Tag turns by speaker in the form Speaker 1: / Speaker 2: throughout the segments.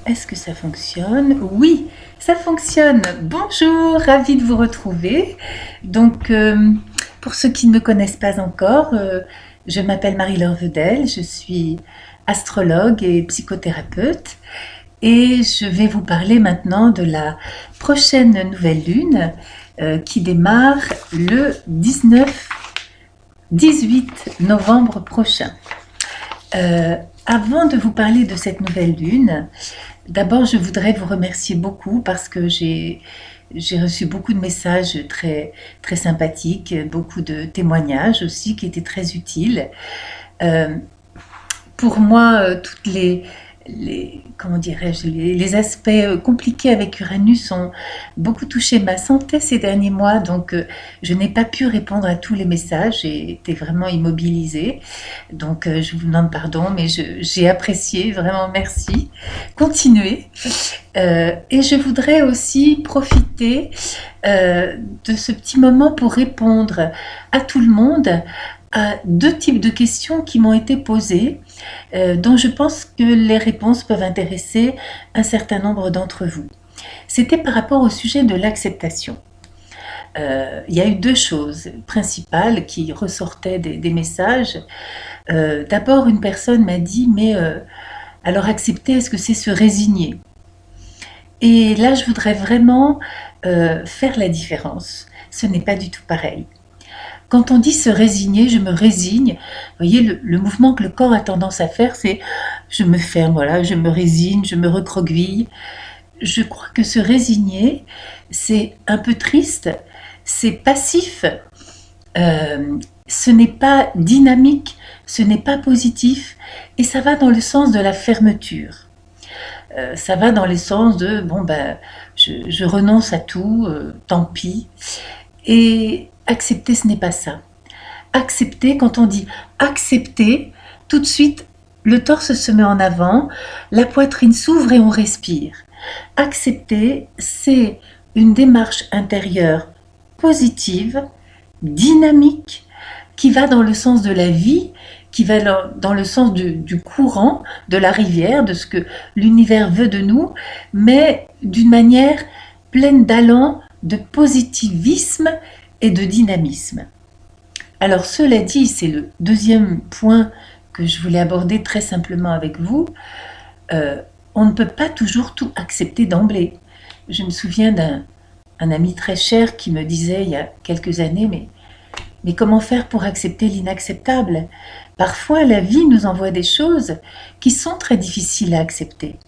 Speaker 1: Est-ce que ça fonctionne? Oui, ça fonctionne. Bonjour, ravie de vous retrouver. Donc, pour ceux qui ne me connaissent pas encore, je m'appelle Marie-Laure Vedel, je suis astrologue et psychothérapeute et je vais vous parler maintenant de la prochaine nouvelle lune qui démarre le 18 novembre prochain. Avant de vous parler de cette nouvelle lune, d'abord je voudrais vous remercier beaucoup parce que j'ai reçu beaucoup de messages très, très sympathiques, beaucoup de témoignages aussi qui étaient très utiles. Euh, pour moi, toutes comment dirais-je, les aspects compliqués avec Uranus ont beaucoup touché ma santé ces derniers mois, donc je n'ai pas pu répondre à tous les messages, j'ai été vraiment immobilisée, donc je vous demande pardon, mais j'ai apprécié, vraiment merci. Continuez. Et je voudrais aussi profiter de ce petit moment pour répondre à tout le monde à deux types de questions qui m'ont été posées, dont je pense que les réponses peuvent intéresser un certain nombre d'entre vous. C'était par rapport au sujet de l'acceptation. Il y a eu deux choses principales qui ressortaient des messages. D'abord, une personne m'a dit, mais alors accepter, est-ce que c'est se résigner? Et là, je voudrais vraiment faire la différence. Ce n'est pas du tout pareil. Quand on dit se résigner, je me résigne, vous voyez, le mouvement que le corps a tendance à faire, c'est je me ferme, voilà, je me résigne, je me recroqueville. Je crois que se résigner, c'est un peu triste, c'est passif, ce n'est pas dynamique, ce n'est pas positif, et ça va dans le sens de la fermeture. Ça va dans le sens de, bon ben, je renonce à tout, tant pis. Et accepter, ce n'est pas ça. Accepter, quand on dit accepter, tout de suite, le torse se met en avant, la poitrine s'ouvre et on respire. Accepter, c'est une démarche intérieure positive, dynamique, qui va dans le sens de la vie, qui va dans le sens du courant, de la rivière, de ce que l'univers veut de nous, mais d'une manière pleine d'allant, de positivisme et de dynamisme. Alors cela dit, c'est le deuxième point que je voulais aborder très simplement avec vous. On ne peut pas toujours tout accepter d'emblée. Je me souviens d'un ami très cher qui me disait il y a quelques années, mais comment faire pour accepter l'inacceptable? Parfois, la vie nous envoie des choses qui sont très difficiles à accepter.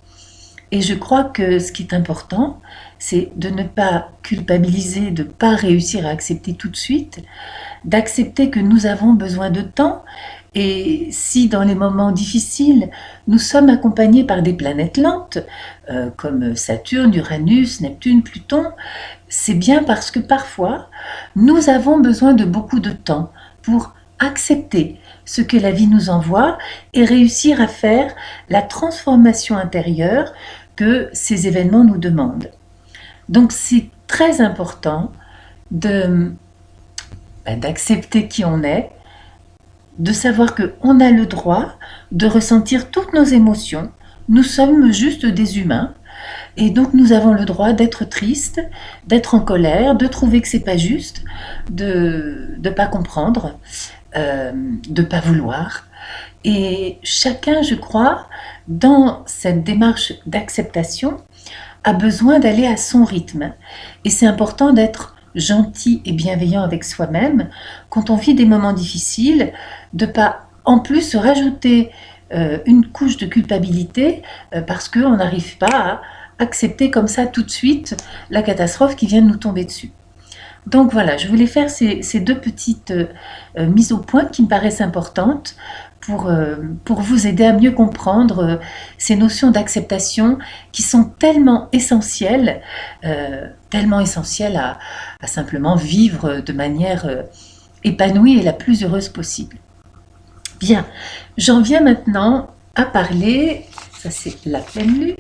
Speaker 1: Et je crois que ce qui est important, c'est de ne pas culpabiliser, de ne pas réussir à accepter tout de suite, d'accepter que nous avons besoin de temps. Et si dans les moments difficiles, nous sommes accompagnés par des planètes lentes, comme Saturne, Uranus, Neptune, Pluton, c'est bien parce que parfois, nous avons besoin de beaucoup de temps pour accepter ce que la vie nous envoie et réussir à faire la transformation intérieure que ces événements nous demandent. Donc c'est très important d'accepter qui on est, de savoir qu'on a le droit de ressentir toutes nos émotions. Nous sommes juste des humains et donc nous avons le droit d'être tristes, d'être en colère, de trouver que c'est pas juste, de ne pas comprendre, de pas vouloir. Et chacun, je crois, dans cette démarche d'acceptation, a besoin d'aller à son rythme. Et c'est important d'être gentil et bienveillant avec soi-même quand on vit des moments difficiles, de ne pas en plus se rajouter une couche de culpabilité parce qu'on n'arrive pas à accepter comme ça tout de suite la catastrophe qui vient de nous tomber dessus. Donc voilà, je voulais faire ces deux petites mises au point qui me paraissent importantes pour vous aider à mieux comprendre ces notions d'acceptation qui sont tellement essentielles à simplement vivre de manière épanouie et la plus heureuse possible. Bien, j'en viens maintenant à parler, ça c'est la pleine lune,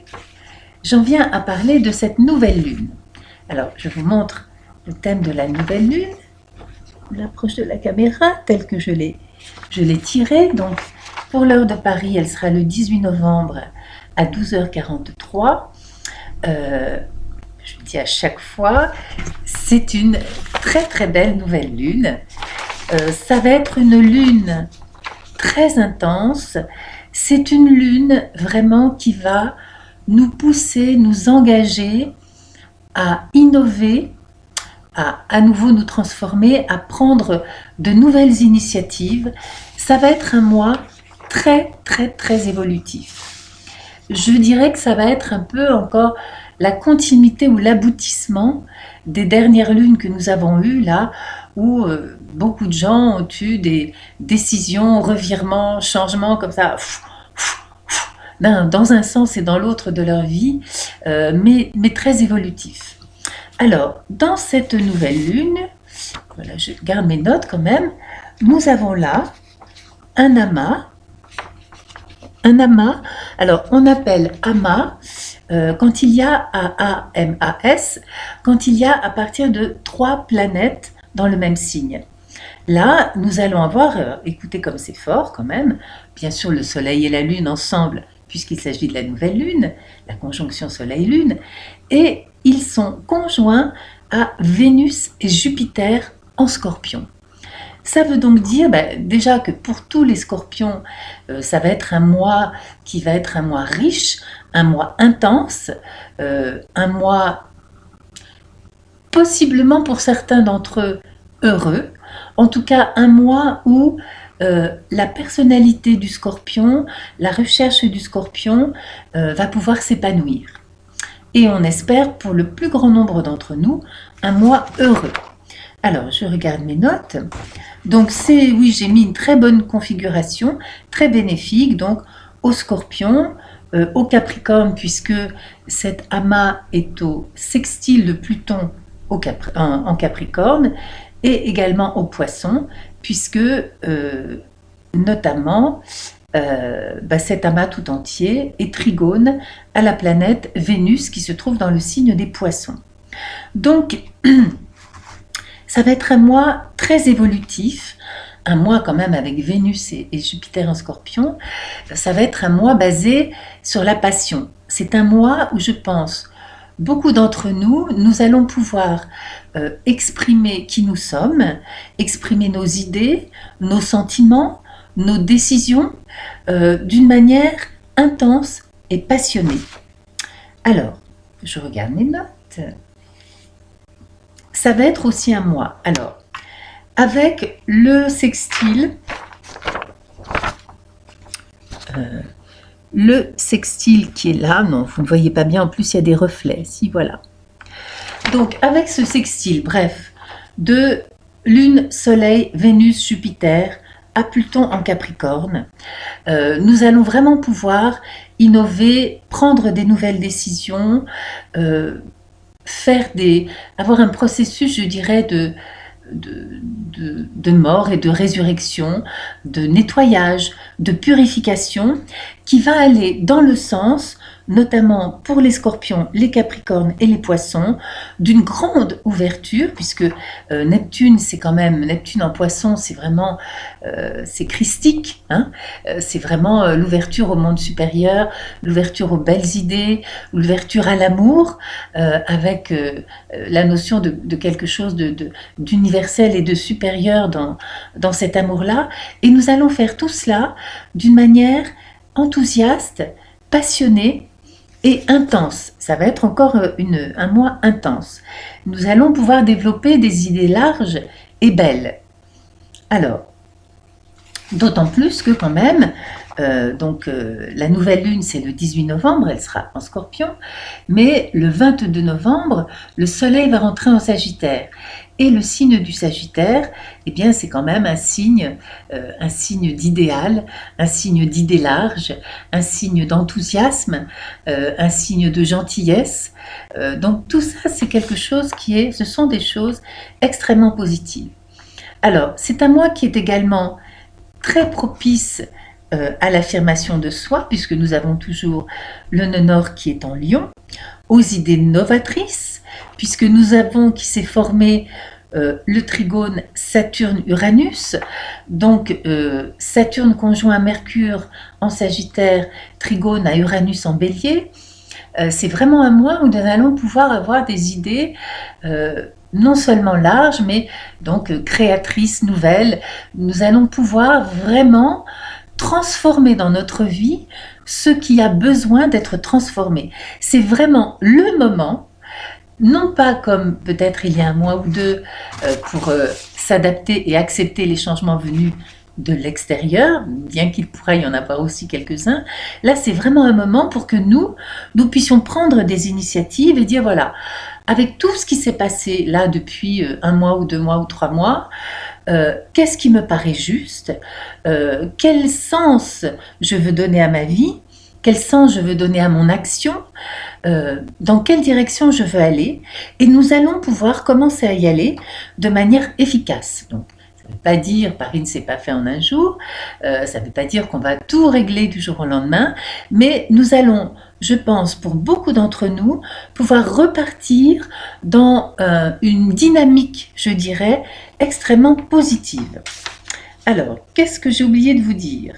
Speaker 1: j'en viens à parler de cette nouvelle lune. Alors, je vous montre le thème de la nouvelle lune, l'approche de la caméra telle que je l'ai tirée. Donc, pour l'heure de Paris, elle sera le 18 novembre à 12h43. Je le dis à chaque fois, c'est une très très belle nouvelle lune. Ça va être une lune très intense. C'est une lune vraiment qui va nous pousser, nous engager à innover, à nouveau nous transformer, à prendre de nouvelles initiatives. Ça va être un mois très très très évolutif. Je dirais que ça va être un peu encore la continuité ou l'aboutissement des dernières lunes que nous avons eues là, où beaucoup de gens ont eu des décisions, revirements, changements comme ça, dans un sens et dans l'autre de leur vie, mais très évolutifs. Alors, dans cette nouvelle lune, voilà, je garde mes notes quand même, nous avons là un amas. Un amas, alors on appelle amas quand il y a A-A-M-A-S, quand il y a à partir de 3 planètes dans le même signe. Là, nous allons avoir, écoutez comme c'est fort quand même, bien sûr le Soleil et la Lune ensemble, puisqu'il s'agit de la nouvelle Lune, la conjonction Soleil-Lune, et ils sont conjoints à Vénus et Jupiter en Scorpion. Ça veut donc dire déjà que pour tous les Scorpions, ça va être un mois qui va être un mois riche, un mois intense, un mois possiblement pour certains d'entre eux heureux, en tout cas un mois où la personnalité du Scorpion, la recherche du Scorpion va pouvoir s'épanouir. Et on espère pour le plus grand nombre d'entre nous un mois heureux. Alors, je regarde mes notes. Donc, oui, j'ai mis une très bonne configuration, très bénéfique, donc au Scorpion, au Capricorne, puisque cet amas est au sextile de Pluton en Capricorne, et également au Poisson, puisque notamment cet amas tout entier est trigone à la planète Vénus qui se trouve dans le signe des Poissons. Donc, ça va être un mois très évolutif, un mois quand même avec Vénus et Jupiter en Scorpion. Ça va être un mois basé sur la passion. C'est un mois où je pense, beaucoup d'entre nous, nous allons pouvoir exprimer qui nous sommes, exprimer nos idées, nos sentiments, nos décisions d'une manière intense et passionnée. Alors, je regarde mes notes. Ça va être aussi un mois. Alors, avec le sextile, qui est là, non, vous ne voyez pas bien, en plus il y a des reflets, si voilà. Donc, avec ce sextile, bref, de Lune, Soleil, Vénus, Jupiter, à Pluton en Capricorne, nous allons vraiment pouvoir innover, prendre des nouvelles décisions, avoir un processus, je dirais, de mort et de résurrection, de nettoyage, de purification, qui va aller dans le sens, notamment pour les Scorpions, les Capricornes et les Poissons, d'une grande ouverture, puisque Neptune, c'est quand même, Neptune en Poisson, c'est vraiment, c'est christique, hein, c'est vraiment l'ouverture au monde supérieur, l'ouverture aux belles idées, l'ouverture à l'amour, avec la notion de quelque chose d'universel et de supérieur dans cet amour-là. Et nous allons faire tout cela d'une manière enthousiaste, passionnée et intense. Ça va être encore un mois intense. Nous allons pouvoir développer des idées larges et belles. Alors, d'autant plus que quand même, la nouvelle lune, c'est le 18 novembre, elle sera en Scorpion, mais le 22 novembre, le Soleil va rentrer en Sagittaire. Et le signe du Sagittaire, eh bien, c'est quand même un signe d'idéal, un signe d'idée large, un signe d'enthousiasme, un signe de gentillesse. Donc tout ça, c'est quelque chose ce sont des choses extrêmement positives. Alors, c'est un mois qui est également très propice à l'affirmation de soi, puisque nous avons toujours le nœud nord qui est en Lion, aux idées novatrices, puisque nous avons qui s'est formé le trigone Saturne-Uranus, donc Saturne conjoint Mercure en Sagittaire, trigone à Uranus en Bélier. C'est vraiment un mois où nous allons pouvoir avoir des idées non seulement larges, mais donc créatrices, nouvelles. Nous allons pouvoir vraiment transformer dans notre vie ce qui a besoin d'être transformé. C'est vraiment le moment, non pas comme peut-être il y a un mois ou deux pour s'adapter et accepter les changements venus de l'extérieur, bien qu'il pourrait y en avoir aussi quelques-uns. Là, c'est vraiment un moment pour que nous puissions prendre des initiatives et dire voilà, avec tout ce qui s'est passé là depuis un mois ou 2 mois ou 3 mois, qu'est-ce qui me paraît juste, quel sens je veux donner à ma vie, quel sens je veux donner à mon action, dans quelle direction je veux aller, et nous allons pouvoir commencer à y aller de manière efficace. Donc, ça ne veut pas dire Paris ne s'est pas fait en un jour, ça ne veut pas dire qu'on va tout régler du jour au lendemain, mais nous allons, je pense, pour beaucoup d'entre nous, pouvoir repartir dans une dynamique, je dirais, extrêmement positive. Alors, qu'est-ce que j'ai oublié de vous dire?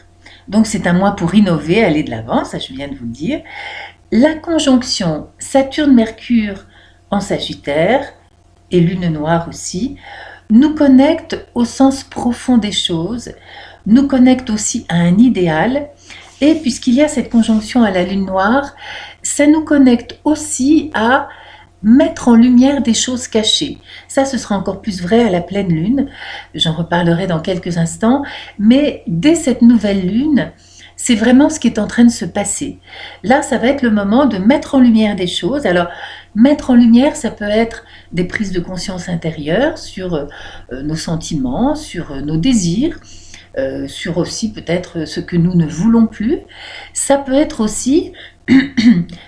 Speaker 1: Donc, c'est un mois pour innover, aller de l'avant, ça je viens de vous le dire. La conjonction Saturne-Mercure en Sagittaire, et Lune noire aussi, nous connecte au sens profond des choses, nous connecte aussi à un idéal, et puisqu'il y a cette conjonction à la Lune noire, ça nous connecte aussi à mettre en lumière des choses cachées. Ça, ce sera encore plus vrai à la pleine lune, j'en reparlerai dans quelques instants, mais dès cette nouvelle lune, c'est vraiment ce qui est en train de se passer. Là, ça va être le moment de mettre en lumière des choses. Alors, mettre en lumière, ça peut être des prises de conscience intérieures sur nos sentiments, sur nos désirs, sur aussi peut-être ce que nous ne voulons plus. Ça peut être aussi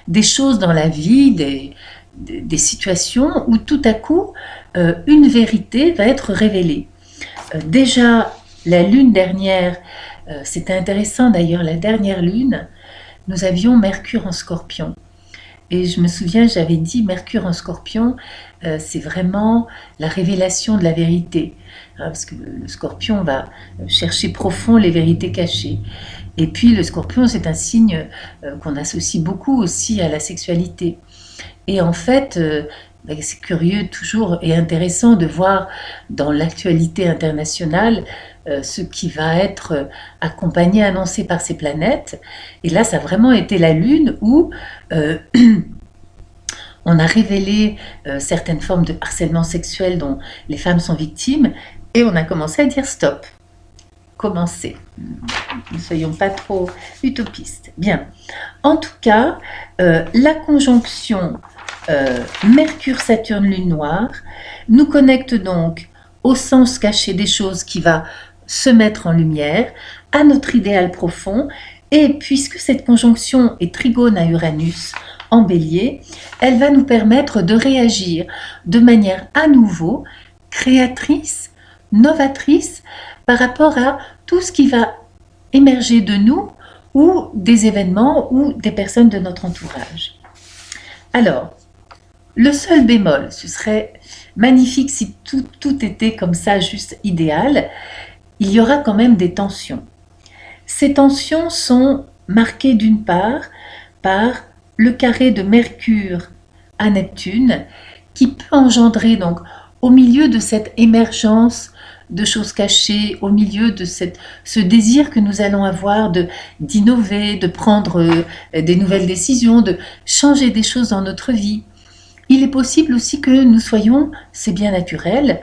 Speaker 1: des choses dans la vie, des situations où tout à coup, une vérité va être révélée. Déjà, la lune dernière, c'était intéressant d'ailleurs, la dernière lune, nous avions Mercure en Scorpion. Et je me souviens, j'avais dit Mercure en Scorpion, c'est vraiment la révélation de la vérité. Parce que le Scorpion va chercher profond les vérités cachées. Et puis le Scorpion, c'est un signe qu'on associe beaucoup aussi à la sexualité. Et en fait, c'est curieux toujours et intéressant de voir dans l'actualité internationale ce qui va être accompagné, annoncé par ces planètes. Et là, ça a vraiment été la Lune où on a révélé certaines formes de harcèlement sexuel dont les femmes sont victimes, et on a commencé à dire stop. Commencer. Ne soyons pas trop utopistes. Bien. En tout cas, la conjonction Mercure-Saturne-Lune noire nous connecte donc au sens caché des choses qui va se mettre en lumière, à notre idéal profond, et puisque cette conjonction est trigone à Uranus en Bélier, elle va nous permettre de réagir de manière à nouveau créatrice, novatrice par rapport à tout ce qui va émerger de nous ou des événements ou des personnes de notre entourage. Alors, le seul bémol, ce serait magnifique si tout était comme ça, juste idéal, il y aura quand même des tensions. Ces tensions sont marquées d'une part par le carré de Mercure à Neptune, qui peut engendrer donc au milieu de cette émergence de choses cachées, au milieu de ce désir que nous allons avoir d'innover, de prendre des nouvelles décisions, de changer des choses dans notre vie. Il est possible aussi que nous soyons, c'est bien naturel,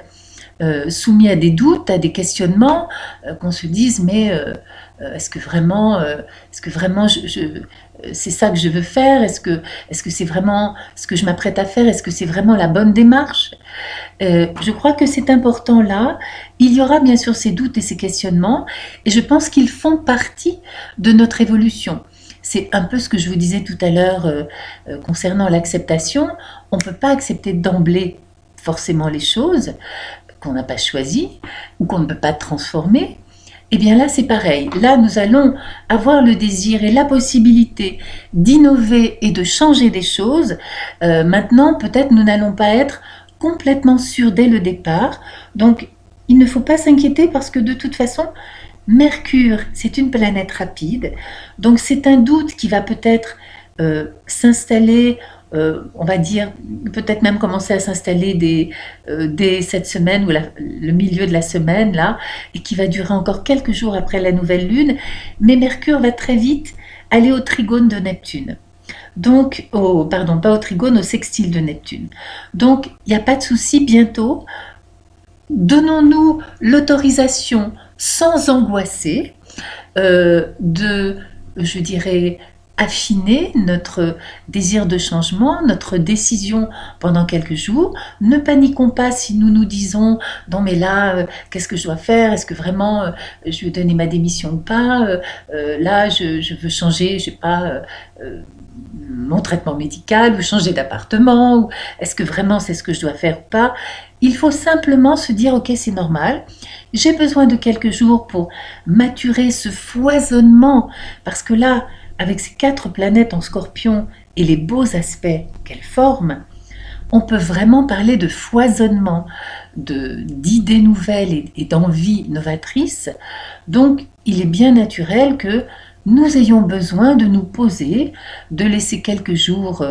Speaker 1: soumis à des doutes, à des questionnements, qu'on se dise mais est-ce que vraiment c'est ça que je veux faire, est-ce que c'est vraiment ce que je m'apprête à faire, est-ce que c'est vraiment la bonne démarche? Je crois que c'est important là, il y aura bien sûr ces doutes et ces questionnements, et je pense qu'ils font partie de notre évolution. C'est un peu ce que je vous disais tout à l'heure concernant l'acceptation. On ne peut pas accepter d'emblée forcément les choses qu'on n'a pas choisies ou qu'on ne peut pas transformer. Et bien là, c'est pareil. Là, nous allons avoir le désir et la possibilité d'innover et de changer des choses. Maintenant, peut-être nous n'allons pas être complètement sûr dès le départ. Donc, il ne faut pas s'inquiéter parce que de toute façon, Mercure, c'est une planète rapide. Donc, c'est un doute qui va peut-être s'installer, on va dire, peut-être même commencer à s'installer dès cette semaine ou le milieu de la semaine, là, et qui va durer encore quelques jours après la nouvelle lune. Mais Mercure va très vite aller au trigone de Neptune. Donc, pardon, pas au trigone, au sextile de Neptune. Donc, il n'y a pas de souci, bientôt, donnons-nous l'autorisation, sans angoisser, je dirais, affiner notre désir de changement, notre décision pendant quelques jours. Ne paniquons pas si nous nous disons non mais là, qu'est-ce que je dois faire? Est-ce que vraiment je vais donner ma démission ou pas? Là, je veux changer, je sais pas, mon traitement médical ou changer d'appartement, ou est-ce que vraiment c'est ce que je dois faire ou pas? Il faut simplement se dire ok, c'est normal, j'ai besoin de quelques jours pour maturer ce foisonnement, parce que là, avec ces 4 planètes en Scorpion et les beaux aspects qu'elles forment, on peut vraiment parler de foisonnement, d'idées nouvelles et d'envies novatrices. Donc, il est bien naturel que nous ayons besoin de nous poser, de laisser quelques jours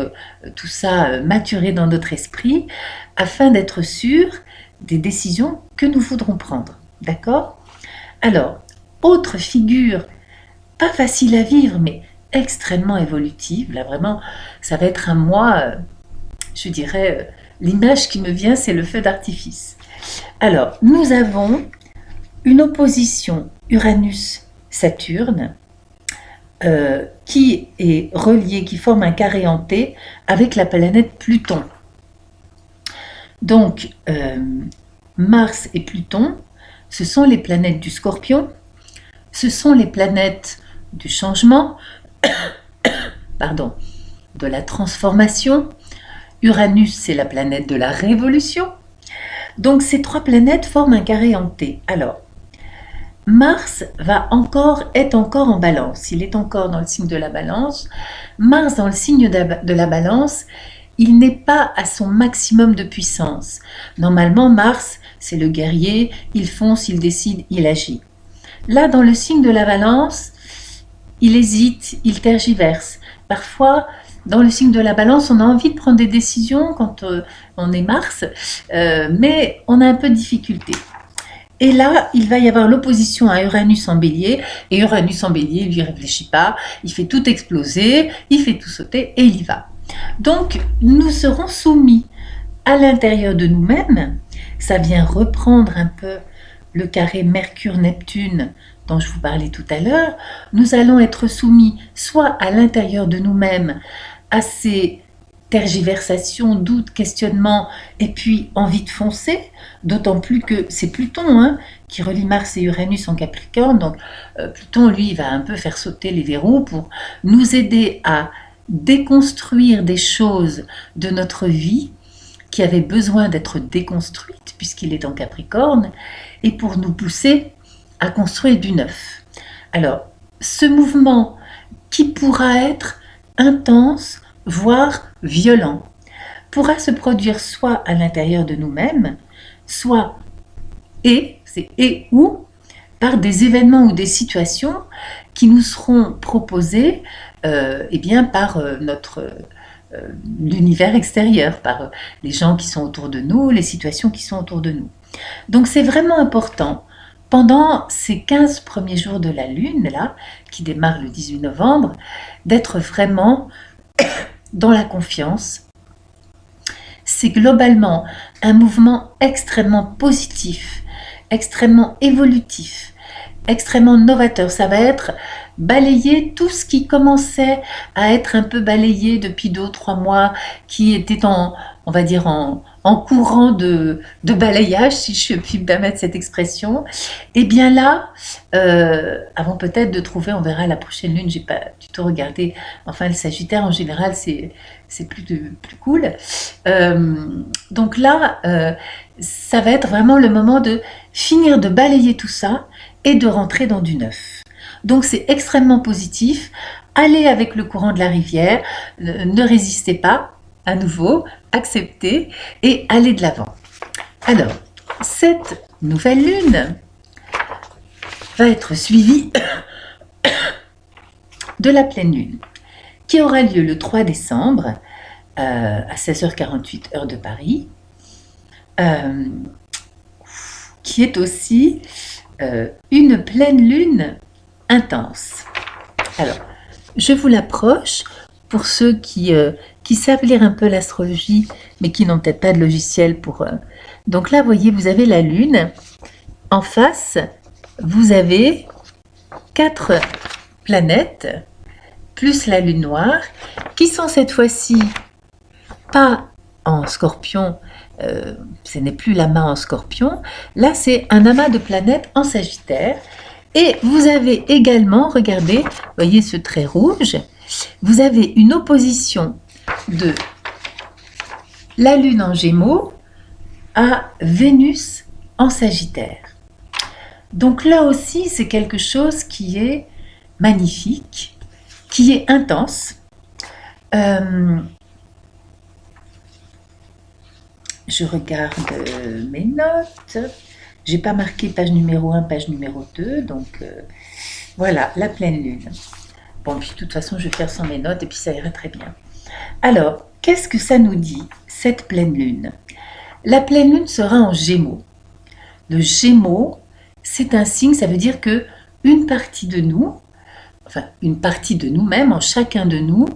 Speaker 1: tout ça maturer dans notre esprit, afin d'être sûr des décisions que nous voudrons prendre. D'accord? Alors, autre figure, pas facile à vivre, mais extrêmement évolutive. Là, vraiment, ça va être un mois, je dirais, l'image qui me vient, c'est le feu d'artifice. Alors, nous avons une opposition Uranus-Saturne qui est reliée, qui forme un carré en T avec la planète Pluton. Donc, Mars et Pluton, ce sont les planètes du Scorpion, ce sont les planètes du changement, pardon, de la transformation. Uranus, c'est la planète de la révolution. Donc, ces 3 planètes forment un carré en T. Alors, Mars est encore en balance. Il est encore dans le signe de la balance. Mars, dans le signe de la balance, il n'est pas à son maximum de puissance. Normalement, Mars, c'est le guerrier, il fonce, il décide, il agit. Là, dans le signe de la balance, il hésite, il tergiverse. Parfois, dans le signe de la balance, on a envie de prendre des décisions quand on est Mars, mais on a un peu de difficulté. Et là, il va y avoir l'opposition à Uranus en bélier, et Uranus en bélier, il lui réfléchit pas, il fait tout exploser, il fait tout sauter, et il y va. Donc, nous serons soumis à l'intérieur de nous-mêmes. Ça vient reprendre un peu le carré Mercure-Neptune dont je vous parlais tout à l'heure. Nous allons être soumis soit à l'intérieur de nous-mêmes à ces tergiversations, doutes, questionnements, et puis envie de foncer, d'autant plus que c'est Pluton qui relie Mars et Uranus en Capricorne. Donc Pluton, lui, va un peu faire sauter les verrous pour nous aider à déconstruire des choses de notre vie qui avaient besoin d'être déconstruites puisqu'il est en Capricorne, et pour nous pousser à construire du neuf. Alors, ce mouvement qui pourra être intense, voire violent, pourra se produire soit à l'intérieur de nous-mêmes, soit ou par des événements ou des situations qui nous seront proposés par l'univers extérieur, par les gens qui sont autour de nous, les situations qui sont autour de nous. Donc c'est vraiment important, pendant ces 15 premiers jours de la Lune, là, qui démarre le 18 novembre, d'être vraiment dans la confiance. C'est globalement un mouvement extrêmement positif, extrêmement évolutif, extrêmement novateur. Ça va être balayer tout ce qui commençait à être un peu balayé depuis 2 ou 3 mois, qui était on va dire en courant de balayage, si je puis me permettre cette expression. Et bien là, avant peut-être de trouver, on verra la prochaine lune, j'ai pas du tout regardé, enfin le Sagittaire en général c'est plus cool. Donc là, ça va être vraiment le moment de finir de balayer tout ça et de rentrer dans du neuf. Donc c'est extrêmement positif. Allez avec le courant de la rivière, ne résistez pas. à nouveau, accepter et aller de l'avant. Alors, cette nouvelle lune va être suivie de la pleine lune, qui aura lieu le 3 décembre à 16h48 heure de Paris, qui est aussi une pleine lune intense. Alors, je vous l'approche pour ceux qui savent lire un peu l'astrologie, mais qui n'ont peut-être pas de logiciel pour... Donc là, vous voyez, vous avez la lune. En face, vous avez 4 planètes, plus la lune noire, qui sont cette fois-ci pas en scorpion, ce n'est plus l'amas en scorpion, là c'est un amas de planètes en sagittaire. Et vous avez également, regardez, voyez ce trait rouge, vous avez une opposition de la lune en gémeaux à Vénus en sagittaire. Donc là aussi c'est quelque chose qui est magnifique, qui est intense. Je regarde mes notes. J'ai pas marqué page numéro 1, page numéro 2. Donc voilà, la pleine lune. Bon, puis de toute façon, je vais faire sans mes notes et puis ça ira très bien. Alors, qu'est-ce que ça nous dit, cette pleine lune? La pleine lune sera en Gémeaux. Le Gémeaux, c'est un signe, ça veut dire que une partie de nous, enfin une partie de nous-mêmes, en chacun de nous,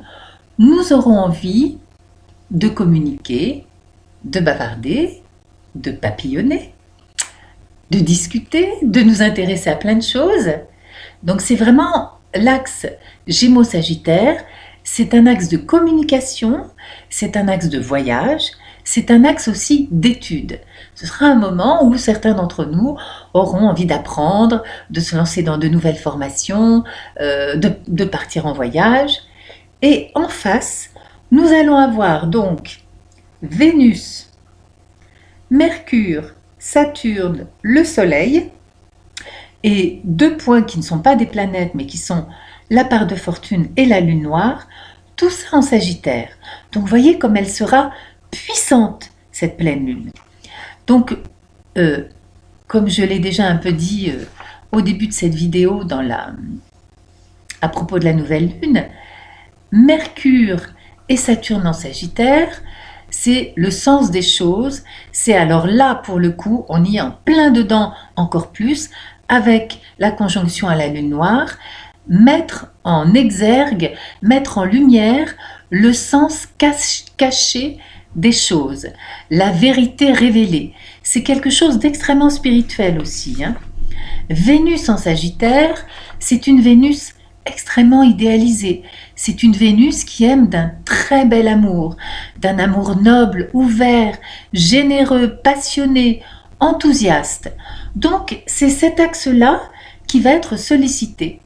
Speaker 1: nous aurons envie de communiquer, de bavarder, de papillonner, de discuter, de nous intéresser à plein de choses. Donc c'est vraiment l'axe Gémeaux-Sagittaire, c'est un axe de communication, c'est un axe de voyage, c'est un axe aussi d'étude. Ce sera un moment où certains d'entre nous auront envie d'apprendre, de se lancer dans de nouvelles formations, de partir en voyage. Et en face, nous allons avoir donc Vénus, Mercure, Saturne, le Soleil, et 2 points qui ne sont pas des planètes, mais qui sont la part de fortune et la lune noire, tout ça en Sagittaire. Donc, vous voyez comme elle sera puissante, cette pleine lune. Donc, comme je l'ai déjà un peu dit au début de cette vidéo à propos de la nouvelle lune, Mercure et Saturne en Sagittaire, c'est le sens des choses. C'est alors là, pour le coup, on y est en plein dedans encore plus, avec la conjonction à la lune noire, mettre en exergue, mettre en lumière le sens caché des choses, la vérité révélée. C'est quelque chose d'extrêmement spirituel aussi, hein. Vénus en Sagittaire, c'est une Vénus extrêmement idéalisée. C'est une Vénus qui aime d'un très bel amour, d'un amour noble, ouvert, généreux, passionné, enthousiaste. Donc, c'est cet axe-là qui va être sollicité.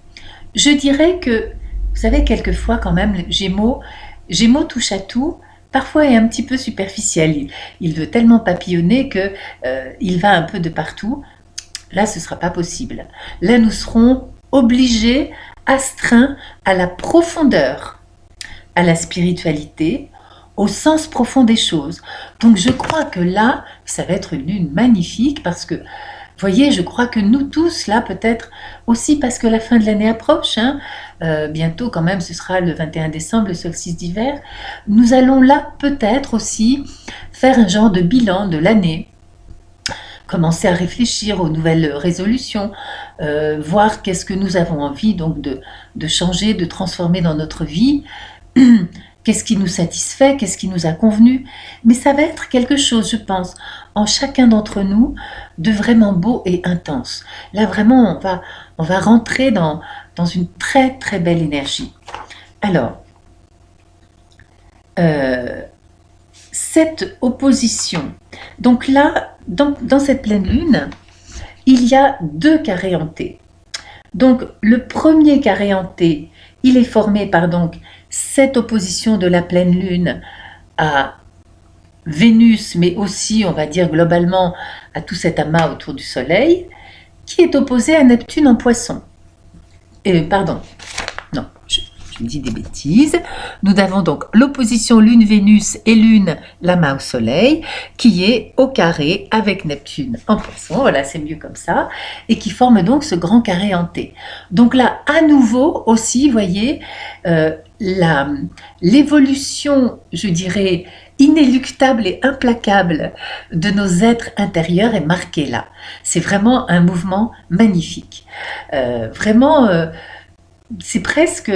Speaker 1: Je dirais que, vous savez, quelquefois quand même, Gémeaux touche à tout, parfois est un petit peu superficiel. Il veut tellement papillonner que il va un peu de partout. Là, ce ne sera pas possible. Là, nous serons obligés, astreints à la profondeur, à la spiritualité, au sens profond des choses. Donc, je crois que là, ça va être une lune magnifique parce que, vous voyez, je crois que nous tous, là, peut-être aussi parce que la fin de l'année approche, hein, bientôt quand même, ce sera le 21 décembre, le solstice d'hiver, nous allons là peut-être aussi faire un genre de bilan de l'année, commencer à réfléchir aux nouvelles résolutions, voir qu'est-ce que nous avons envie donc de changer, de transformer dans notre vie, qu'est-ce qui nous satisfait, qu'est-ce qui nous a convenu. Mais ça va être quelque chose, je pense, en chacun d'entre nous, de vraiment beau et intense. Là, vraiment, on va rentrer dans une très, très belle énergie. Alors, cette opposition, donc là, dans cette pleine lune, il y a 2 carrés hantés. Donc, le premier carré hanté, il est formé par donc cette opposition de la pleine lune à Vénus, mais aussi, on va dire globalement, à tout cet amas autour du Soleil, qui est opposé à Neptune en Poisson. Pardon, non, je je dis des bêtises. Nous avons donc l'opposition Lune-Vénus et Lune-Lama au Soleil, qui est au carré avec Neptune en Poisson, voilà, c'est mieux comme ça, et qui forme donc ce grand carré hanté. Donc là, à nouveau aussi, vous voyez, l'évolution, je dirais, inéluctable et implacable de nos êtres intérieurs est marquée là. C'est vraiment un mouvement magnifique. Vraiment, c'est presque...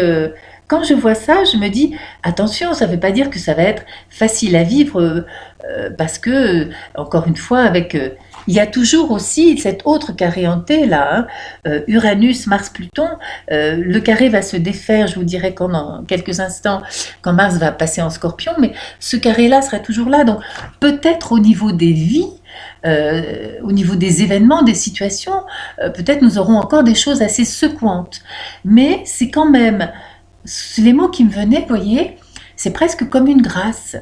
Speaker 1: Quand je vois ça, je me dis, attention, ça ne veut pas dire que ça va être facile à vivre, parce que, encore une fois, il y a toujours aussi cet autre carré hanté là, Uranus, Mars, Pluton. Le carré va se défaire, je vous dirai dans quelques instants, quand Mars va passer en Scorpion, mais ce carré-là sera toujours là. Donc, peut-être au niveau des vies, au niveau des événements, des situations, peut-être nous aurons encore des choses assez secouantes. Mais c'est quand même... Les mots qui me venaient, vous voyez, c'est presque comme une grâce.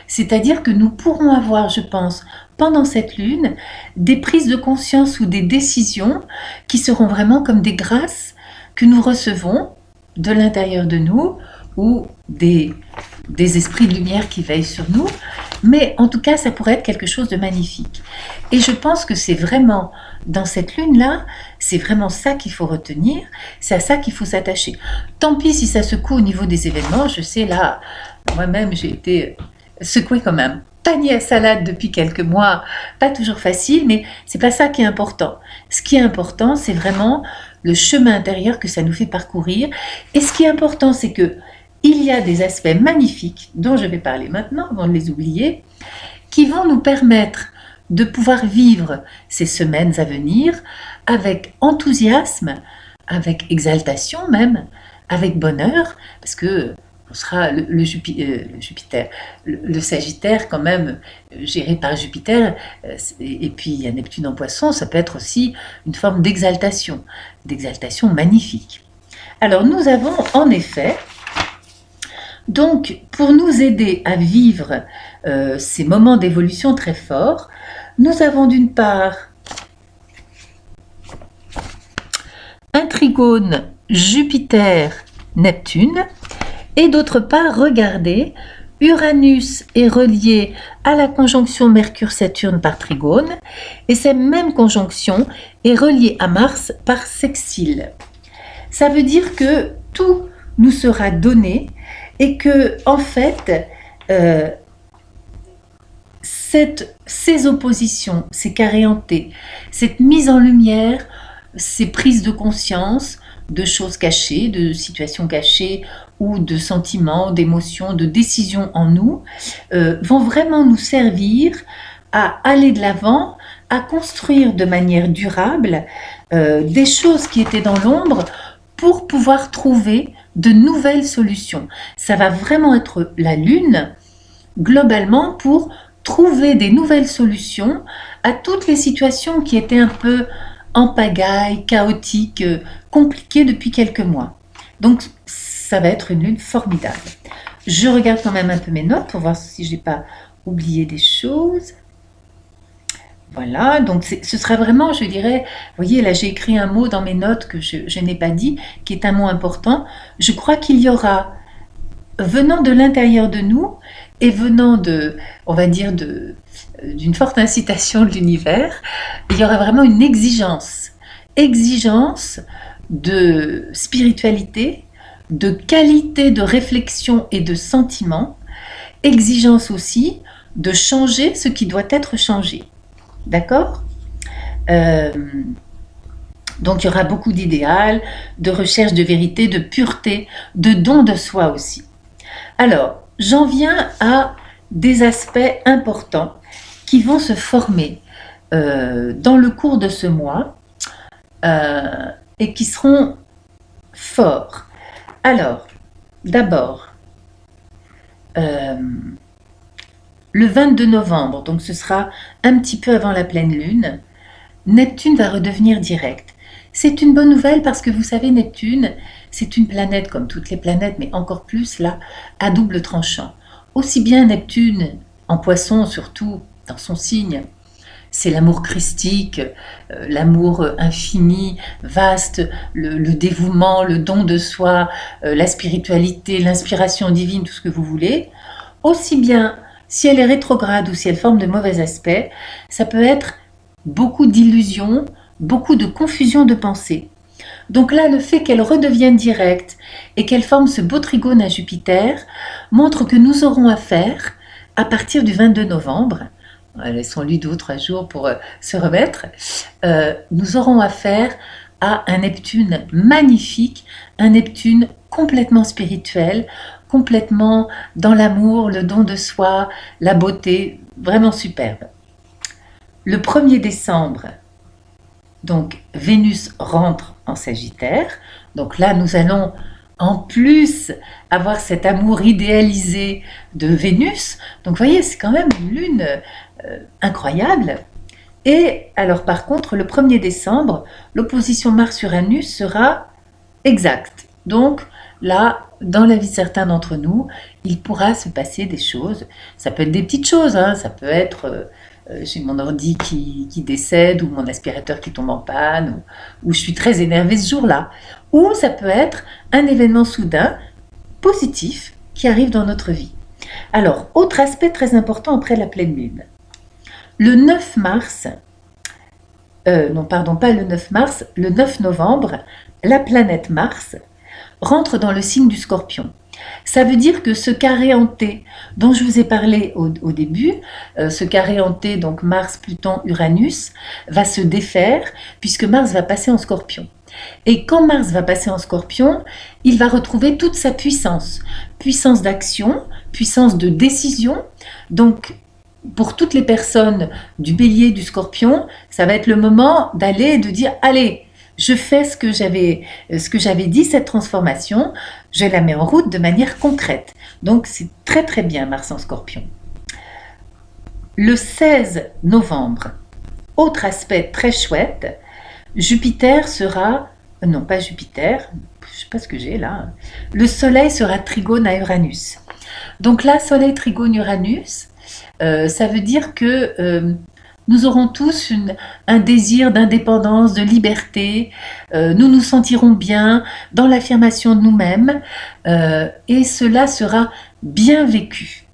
Speaker 1: C'est-à-dire que nous pourrons avoir, je pense, pendant cette lune, des prises de conscience ou des décisions qui seront vraiment comme des grâces que nous recevons de l'intérieur de nous ou des esprits de lumière qui veillent sur nous. Mais en tout cas, ça pourrait être quelque chose de magnifique. Et je pense que c'est vraiment, dans cette lune-là, c'est vraiment ça qu'il faut retenir, c'est à ça qu'il faut s'attacher. Tant pis si ça secoue au niveau des événements, je sais là, moi-même j'ai été secouée comme un panier à salade depuis quelques mois, pas toujours facile, mais c'est pas ça qui est important. Ce qui est important, c'est vraiment le chemin intérieur que ça nous fait parcourir. Et ce qui est important, c'est que il y a des aspects magnifiques, dont je vais parler maintenant, avant de les oublier, qui vont nous permettre de pouvoir vivre ces semaines à venir avec enthousiasme, avec exaltation même, avec bonheur, parce que on sera le Jupiter, le Sagittaire quand même, géré par Jupiter, et puis il y a Neptune en Poisson, ça peut être aussi une forme d'exaltation magnifique. Alors nous avons en effet, donc pour nous aider à vivre ces moments d'évolution très forts, nous avons d'une part un trigone Jupiter-Neptune, et d'autre part, regardez, Uranus est relié à la conjonction Mercure-Saturne par trigone, et cette même conjonction est reliée à Mars par sextile. Ça veut dire que tout nous sera donné et que, en fait, ces oppositions, ces carrés hantés, cette mise en lumière, ces prises de conscience de choses cachées, de situations cachées ou de sentiments, d'émotions, de décisions en nous, vont vraiment nous servir à aller de l'avant, à construire de manière durable des choses qui étaient dans l'ombre pour pouvoir trouver de nouvelles solutions. Ça va vraiment être la lune, globalement, pour trouver des nouvelles solutions à toutes les situations qui étaient un peu en pagaille, chaotiques, compliquées depuis quelques mois. Donc, ça va être une lune formidable. Je regarde quand même un peu mes notes pour voir si je n'ai pas oublié des choses. Voilà, donc ce sera vraiment, je dirais, vous voyez, là j'ai écrit un mot dans mes notes que je n'ai pas dit, qui est un mot important. Je crois qu'il y aura, venant de l'intérieur de nous et venant on va dire, d'une forte incitation de l'univers, il y aura vraiment une exigence de spiritualité, de qualité de réflexion et de sentiment, exigence aussi de changer ce qui doit être changé. D'accord ? Donc il y aura beaucoup d'idéal, de recherche de vérité, de pureté, de don de soi aussi. Alors, j'en viens à des aspects importants qui vont se former dans le cours de ce mois et qui seront forts. Alors, d'abord, le 22 novembre, donc ce sera un petit peu avant la pleine lune, Neptune va redevenir direct. C'est une bonne nouvelle parce que vous savez, Neptune, c'est une planète comme toutes les planètes, mais encore plus là, à double tranchant. Aussi bien Neptune, en Poisson surtout, dans son signe, c'est l'amour christique, l'amour infini, vaste, le dévouement, le don de soi, la spiritualité, l'inspiration divine, tout ce que vous voulez. Aussi bien si elle est rétrograde ou si elle forme de mauvais aspects, ça peut être beaucoup d'illusions, beaucoup de confusion de pensée. Donc là, le fait qu'elle redevienne directe et qu'elle forme ce beau trigone à Jupiter montre que nous aurons affaire, à partir du 22 novembre, laissons-lui 2 ou 3 jours pour se remettre, nous aurons affaire à un Neptune magnifique, un Neptune complètement spirituel, complètement dans l'amour, le don de soi, la beauté, vraiment superbe. Le 1er décembre, donc Vénus rentre en Sagittaire, donc là nous allons en plus avoir cet amour idéalisé de Vénus, donc vous voyez c'est quand même une lune incroyable. Et alors par contre le 1er décembre, l'opposition Mars-Uranus sera exacte, donc là dans la vie de certains d'entre nous, il pourra se passer des choses, ça peut être des petites choses, hein, ça peut être... j'ai mon ordi qui décède ou mon aspirateur qui tombe en panne ou je suis très énervée ce jour-là. Ou ça peut être un événement soudain, positif, qui arrive dans notre vie. Alors, autre aspect très important après la pleine lune. Le 9 mars, non pardon, pas le 9 mars, le 9 novembre, la planète Mars rentre dans le signe du Scorpion. Ça veut dire que ce carré hanté dont je vous ai parlé au début, ce carré hanté, donc Mars, Pluton, Uranus, va se défaire puisque Mars va passer en Scorpion. Et quand Mars va passer en Scorpion, il va retrouver toute sa puissance. Puissance d'action, puissance de décision. Donc, pour toutes les personnes du Bélier, du Scorpion, ça va être le moment d'aller et de dire « Allez, je fais ce que j'avais dit, cette transformation, je la mets en route de manière concrète. » Donc c'est très très bien Mars en Scorpion. Le 16 novembre, autre aspect très chouette, Jupiter sera, non pas Jupiter, je ne sais pas ce que j'ai là, le Soleil sera trigone à Uranus. Donc là, Soleil trigone Uranus, ça veut dire que... nous aurons tous un désir d'indépendance, de liberté, nous nous sentirons bien dans l'affirmation de nous-mêmes et cela sera bien vécu.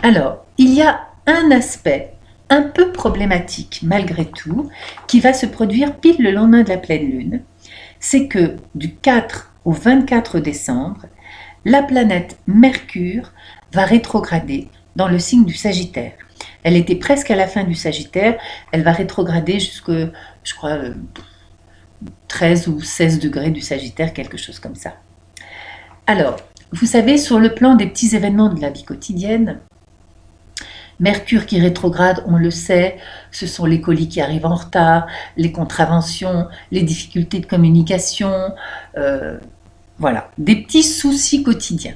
Speaker 1: Alors, il y a un aspect un peu problématique malgré tout qui va se produire pile le lendemain de la pleine lune, c'est que du 4 au 24 décembre, la planète Mercure va rétrograder dans le signe du Sagittaire. Elle était presque à la fin du Sagittaire, elle va rétrograder jusque, je crois, 13 ou 16 degrés du Sagittaire, quelque chose comme ça. Alors, vous savez, sur le plan des petits événements de la vie quotidienne, Mercure qui rétrograde, on le sait, ce sont les colis qui arrivent en retard, les contraventions, les difficultés de communication, voilà, des petits soucis quotidiens.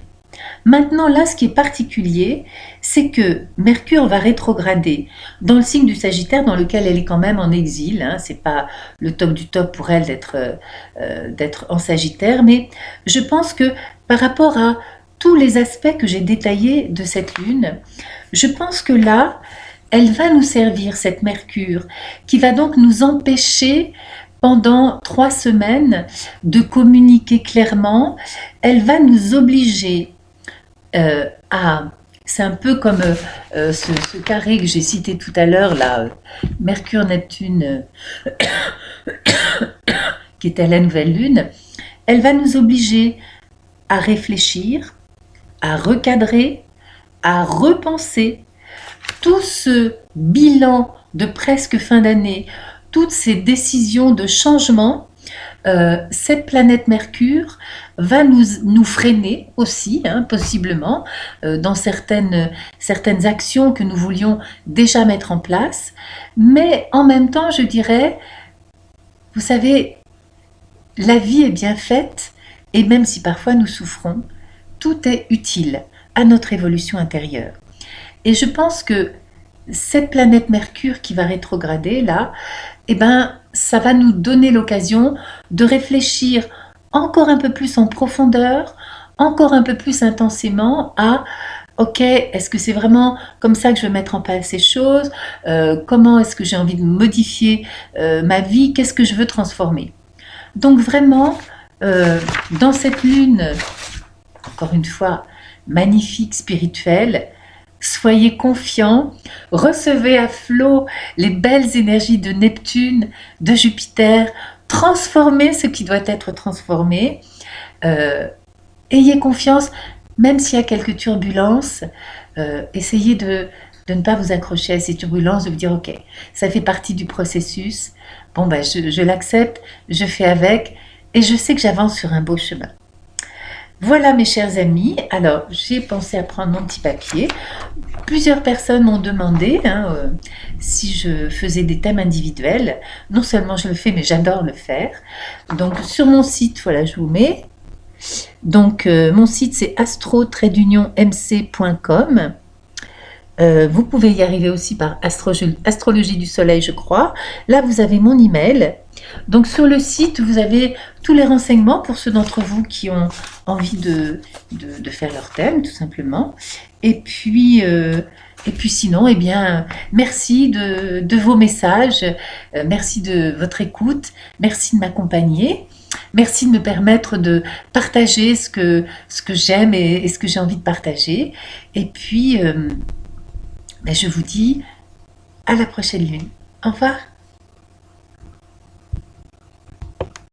Speaker 1: Maintenant, là, ce qui est particulier, c'est que Mercure va rétrograder dans le signe du Sagittaire, dans lequel elle est quand même en exil. Hein, c'est pas le top du top pour elle d'être en Sagittaire, mais je pense que par rapport à tous les aspects que j'ai détaillés de cette lune, je pense que là, elle va nous servir, cette Mercure, qui va donc nous empêcher pendant 3 semaines de communiquer clairement. Elle va nous obliger c'est un peu comme ce carré que j'ai cité tout à l'heure, là, Mercure-Neptune, qui était la nouvelle lune. Elle va nous obliger à réfléchir, à recadrer, à repenser tout ce bilan de presque fin d'année, toutes ces décisions de changement. Cette planète Mercure va nous freiner aussi, hein, possiblement, dans certaines actions que nous voulions déjà mettre en place. Mais en même temps, je dirais, vous savez, la vie est bien faite et même si parfois nous souffrons, tout est utile à notre évolution intérieure. Et je pense que cette planète Mercure qui va rétrograder là, eh ben, ça va nous donner l'occasion de réfléchir encore un peu plus en profondeur, encore un peu plus intensément à Ok, est-ce que c'est vraiment comme ça que je veux mettre en place ces choses? Comment est-ce que j'ai envie de modifier ma vie? Qu'est-ce que je veux transformer? Donc vraiment, dans cette lune, encore une fois, magnifique, spirituelle, soyez confiants, recevez à flot les belles énergies de Neptune, de Jupiter, transformez ce qui doit être transformé. Euh, Ayez confiance, même s'il y a quelques turbulences, essayez de ne pas vous accrocher à ces turbulences, de vous dire ok, ça fait partie du processus, bon ben je l'accepte, je fais avec, et je sais que j'avance sur un beau chemin. Voilà mes chers amis, alors j'ai pensé à prendre mon petit papier. Plusieurs personnes m'ont demandé si je faisais des thèmes individuels. Non seulement je le fais, mais j'adore le faire. Donc sur mon site, voilà, je vous mets. Donc mon site c'est astro-mc.com. Vous pouvez y arriver aussi par Astrologie du Soleil, je crois. Là, vous avez mon email. Donc sur le site, vous avez tous les renseignements pour ceux d'entre vous qui ont envie de faire leur thème, tout simplement. Et puis sinon, eh bien, merci de vos messages, merci de votre écoute, merci de m'accompagner. Merci de me permettre de partager ce que j'aime et ce que j'ai envie de partager. Et puis, ben, je vous dis à la prochaine lune. Au revoir.